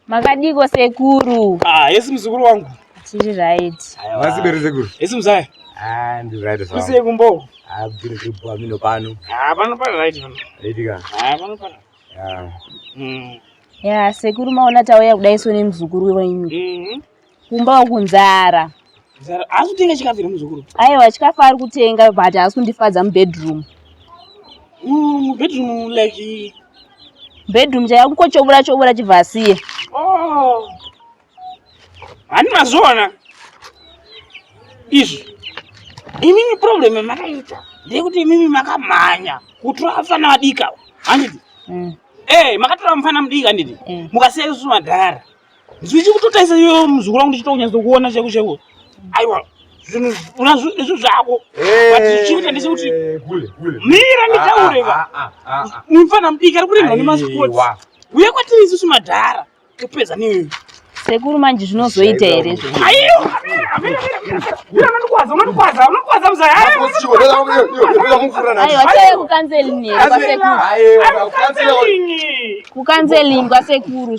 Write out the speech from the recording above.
Makadiko sekuru. Yesi mzukuru wangu. Tiri right. Masibere sekuru. Yesi mzaya. Ndi right sawa. Kusiye kumbo. Bviri kupa mino pano. Pano para right pano. Etika. Pano para. Ya sekuru maona tauya kudaiso nemuzukuru wenyu. Kumba kunzara. Zara azutenga chikafira muzukuru. Aiwa chikafa ari kutenga but asundifadza mubedroom. Bedroom like bedroom chayakungochobora chobora chivhasiye. Hani mazona. Izvi. Imini problem makaita. Ndekuti imimi makamhanya. Kutora afana adika. Handiti. Makatora mfana mudika nditi. Mukasiya isu madhara. Zvichi kutotaisa iyo muzukuru wangu ndichitokunyaso kuona cheko. Aiwa. Zvinhu unazvo izvo zvako. But zvichita ndisekuti kule. mira nditaureka. Mufana mudika ari kurimwa nemasports. Uye kwatiri isusu madhara. Topedza newe. Sekuru manje zvinozoita here izvo. Aiyo. Unokwaza mzaya. Aiwa chaya kukanzelingi kwasekuru. Kukanzelingi kwasekuru.